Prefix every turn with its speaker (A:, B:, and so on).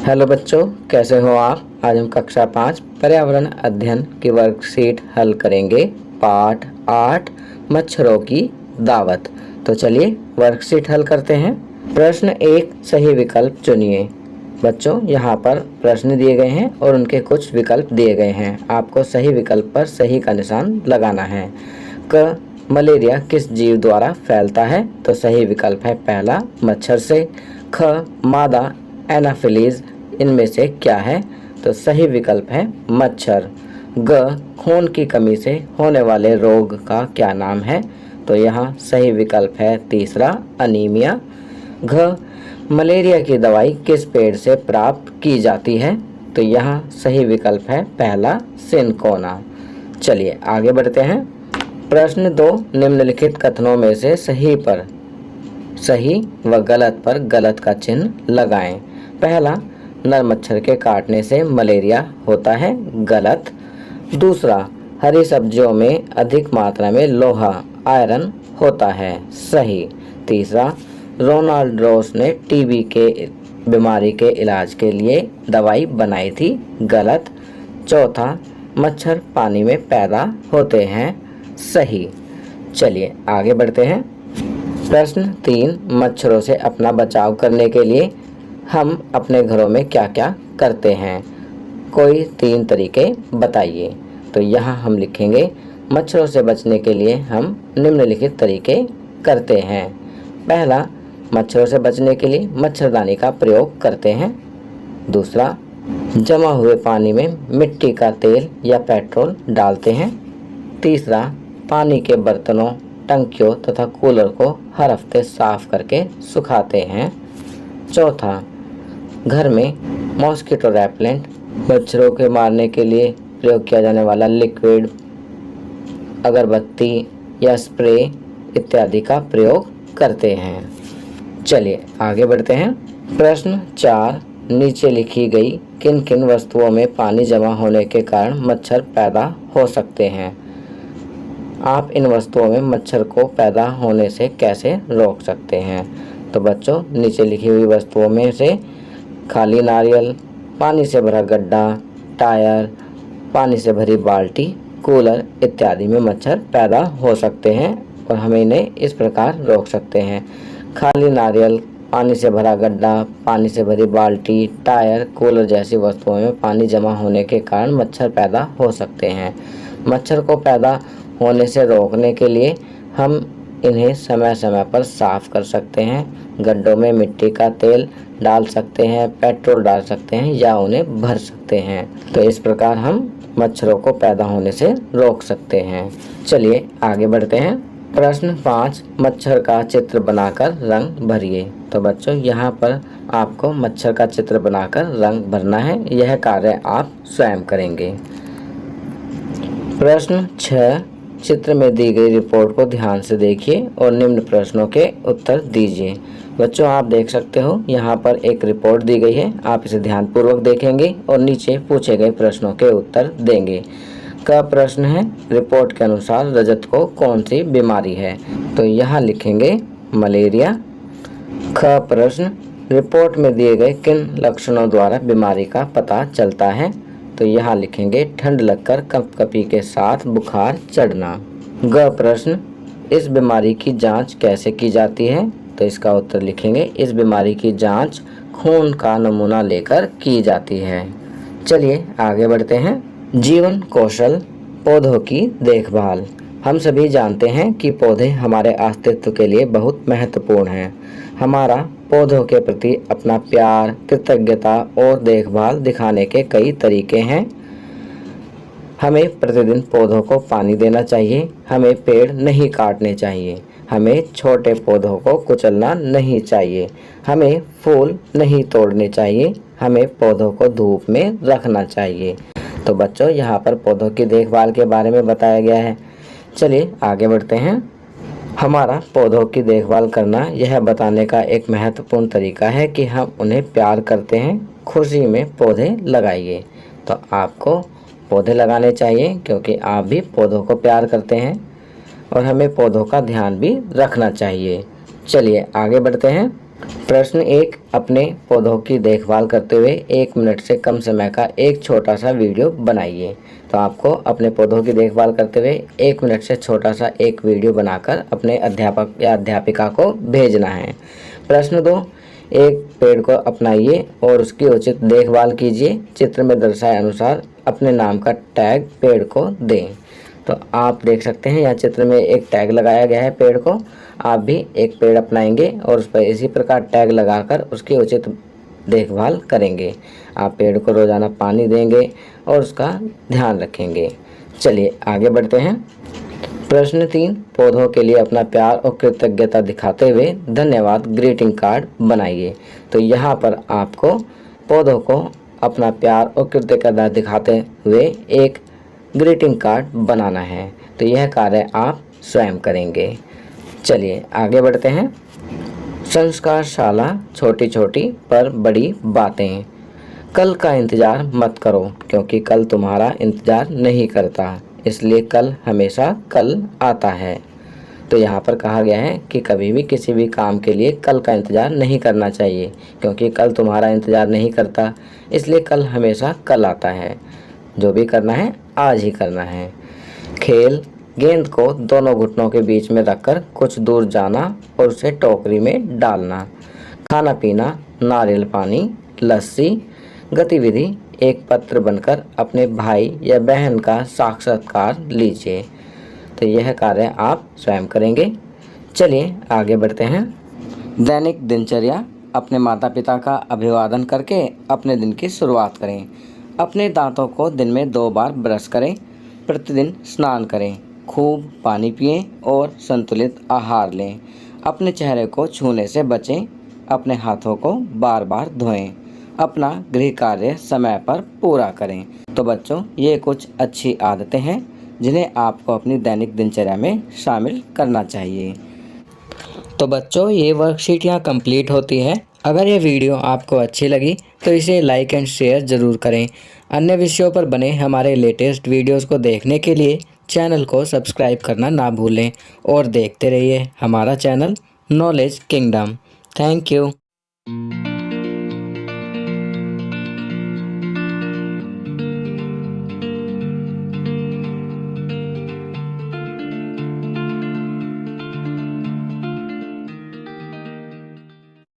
A: Hello बच्चों, कैसे हो आप। आज हम कक्षा 5 पर्यावरण अध्ययन की वर्कशीट हल करेंगे। पाठ 8 मच्छरों की दावत। तो चलिए वर्कशीट हल करते हैं। प्रश्न 1 सही विकल्प चुनिए। बच्चों यहाँ पर प्रश्न दिए गए हैं और उनके कुछ विकल्प दिए गए हैं। आपको सही विकल्प पर सही का निशान लगाना है। क मलेरिया किस जीव द्वारा फैलता है। तो सही विकल्प है पहला मच्छर से। ख मादा एनाफिलीज इनमें से क्या है। तो सही विकल्प है मच्छर। ग खून की कमी से होने वाले रोग का क्या नाम है। तो यहाँ सही विकल्प है तीसरा अनीमिया। घ मलेरिया की दवाई किस पेड़ से प्राप्त की जाती है। तो यहाँ सही विकल्प है पहला सिनकोना। चलिए आगे बढ़ते हैं। प्रश्न 2 निम्नलिखित कथनों में से सही व गलत पर गलत का चिन्ह लगाएं। पहला, नर मच्छर के काटने से मलेरिया होता है, गलत। दूसरा, हरी सब्जियों में अधिक मात्रा में लोहा आयरन होता है, सही। तीसरा, रोनाल्ड रोस ने टीबी के बीमारी के इलाज के लिए दवाई बनाई थी, गलत। चौथा, मच्छर पानी में पैदा होते हैं, सही। चलिए आगे बढ़ते हैं। प्रश्न 3 मच्छरों से अपना बचाव करने के लिए हम अपने घरों में क्या क्या करते हैं। कोई 3 तरीके बताइए। तो यहाँ हम लिखेंगे मच्छरों से बचने के लिए हम निम्नलिखित तरीके करते हैं। पहला, मच्छरों से बचने के लिए मच्छरदानी का प्रयोग करते हैं। दूसरा, जमा हुए पानी में मिट्टी का तेल या पेट्रोल डालते हैं। तीसरा, पानी के बर्तनों, टंकियों तथा कूलर को हर हफ्ते साफ करके सुखाते हैं। चौथा, घर में मॉस्किटो रेपेलेंट मच्छरों के मारने के लिए प्रयोग किया जाने वाला लिक्विड, अगरबत्ती या स्प्रे इत्यादि का प्रयोग करते हैं। चलिए आगे बढ़ते हैं। प्रश्न 4 नीचे लिखी गई किन किन वस्तुओं में पानी जमा होने के कारण मच्छर पैदा हो सकते हैं। आप इन वस्तुओं में मच्छर को पैदा होने से कैसे रोक सकते हैं। तो बच्चों नीचे लिखी हुई वस्तुओं में से खाली नारियल, पानी से भरा गड्ढा, टायर, पानी से भरी बाल्टी, कूलर इत्यादि में मच्छर पैदा हो सकते हैं और हमें इन्हें इस प्रकार रोक सकते हैं। खाली नारियल, पानी से भरा गड्ढा, पानी से भरी बाल्टी, टायर, कूलर जैसी वस्तुओं में पानी जमा होने के कारण मच्छर पैदा हो सकते हैं। मच्छर को पैदा होने से रोकने के लिए हम इन्हें समय समय पर साफ कर सकते हैं। गड्ढों में मिट्टी का तेल डाल सकते हैं, पेट्रोल डाल सकते हैं या उन्हें भर सकते हैं। तो इस प्रकार हम मच्छरों को पैदा होने से रोक सकते हैं। चलिए आगे बढ़ते हैं। प्रश्न 5 मच्छर का चित्र बनाकर रंग भरिए। तो बच्चों यहाँ पर आपको मच्छर का चित्र बनाकर रंग भरना है। यह कार्य आप स्वयं करेंगे। प्रश्न 6 चित्र में दी गई रिपोर्ट को ध्यान से देखिए और निम्न प्रश्नों के उत्तर दीजिए। बच्चों आप देख सकते हो यहाँ पर एक रिपोर्ट दी गई है। आप इसे ध्यानपूर्वक देखेंगे और नीचे पूछे गए प्रश्नों के उत्तर देंगे। का प्रश्न है रिपोर्ट के अनुसार रजत को कौन सी बीमारी है। तो यहाँ लिखेंगे मलेरिया। ख प्रश्न रिपोर्ट में दिए गए किन लक्षणों द्वारा बीमारी का पता चलता है। तो यहाँ लिखेंगे ठंड लगकर कंपकपी के साथ बुखार चढ़ना। ग प्रश्न इस बीमारी की जांच कैसे की जाती है। तो इसका उत्तर लिखेंगे इस बीमारी की जांच खून का नमूना लेकर की जाती है। चलिए आगे बढ़ते हैं। जीवन कौशल पौधों की देखभाल। हम सभी जानते हैं कि पौधे हमारे अस्तित्व के लिए बहुत महत्वपूर्ण हैं। हमारा पौधों के प्रति अपना प्यार, कृतज्ञता और देखभाल दिखाने के कई तरीके हैं। हमें प्रतिदिन पौधों को पानी देना चाहिए। हमें पेड़ नहीं काटने चाहिए। हमें छोटे पौधों को कुचलना नहीं चाहिए। हमें फूल नहीं तोड़ने चाहिए। हमें पौधों को धूप में रखना चाहिए। तो बच्चों यहाँ पर पौधों की देखभाल के बारे में बताया गया है। चलिए आगे बढ़ते हैं। हमारा पौधों की देखभाल करना यह बताने का एक महत्वपूर्ण तरीका है कि हम उन्हें प्यार करते हैं। खुशी में पौधे लगाइए। तो आपको पौधे लगाने चाहिए क्योंकि आप भी पौधों को प्यार करते हैं और हमें पौधों का ध्यान भी रखना चाहिए। चलिए आगे बढ़ते हैं। प्रश्न 1, अपने पौधों की देखभाल करते हुए 1 मिनट से कम समय का एक छोटा सा वीडियो बनाइए। तो आपको अपने पौधों की देखभाल करते हुए 1 मिनट से छोटा सा एक वीडियो बनाकर अपने अध्यापक या अध्यापिका को भेजना है। प्रश्न 2, एक पेड़ को अपनाइए और उसकी उचित देखभाल कीजिए। चित्र में दर्शाए अनुसार अपने नाम का टैग पेड़ को दें। तो आप देख सकते हैं यहाँ चित्र में एक टैग लगाया गया है पेड़ को। आप भी एक पेड़ अपनाएंगे और उस पर इसी प्रकार टैग लगाकर उसकी उचित देखभाल करेंगे। आप पेड़ को रोज़ाना पानी देंगे और उसका ध्यान रखेंगे। चलिए आगे बढ़ते हैं। प्रश्न 3, पौधों के लिए अपना प्यार और कृतज्ञता दिखाते हुए धन्यवाद ग्रीटिंग कार्ड बनाइए। तो यहाँ पर आपको पौधों को अपना प्यार और कृतज्ञता दिखाते हुए एक ग्रीटिंग कार्ड बनाना है। तो यह कार्य आप स्वयं करेंगे। चलिए आगे बढ़ते हैं। संस्कारशाला छोटी छोटी पर बड़ी बातें। कल का इंतज़ार मत करो क्योंकि कल तुम्हारा इंतज़ार नहीं करता, इसलिए कल हमेशा कल आता है। तो यहाँ पर कहा गया है कि कभी भी किसी भी काम के लिए कल का इंतज़ार नहीं करना चाहिए क्योंकि कल तुम्हारा इंतज़ार नहीं करता, इसलिए कल हमेशा कल आता है। जो भी करना है आज ही करना है। खेल, गेंद को दोनों घुटनों के बीच में रखकर कुछ दूर जाना और उसे टोकरी में डालना। खाना पीना, नारियल पानी, लस्सी। गतिविधि, एक पत्र बनकर अपने भाई या बहन का साक्षात्कार लीजिए। तो यह कार्य आप स्वयं करेंगे। चलिए आगे बढ़ते हैं। दैनिक दिनचर्या, अपने माता पिता का अभिवादन करके अपने दिन की शुरुआत करें। अपने दांतों को दिन में 2 बार ब्रश करें। प्रतिदिन स्नान करें, खूब पानी पिएं और संतुलित आहार लें। अपने चेहरे को छूने से बचें। अपने हाथों को बार बार धोएं। अपना गृह कार्य समय पर पूरा करें। तो बच्चों, ये कुछ अच्छी आदतें हैं जिन्हें आपको अपनी दैनिक दिनचर्या में शामिल करना चाहिए। तो बच्चों, ये वर्कशीट यहाँ कंप्लीट होती है। अगर ये वीडियो आपको अच्छी लगी तो इसे लाइक एंड शेयर ज़रूर करें। अन्य विषयों पर बने हमारे लेटेस्ट वीडियोस को देखने के लिए चैनल को सब्सक्राइब करना ना भूलें और देखते रहिए हमारा channel knowledge kingdom. Thank you.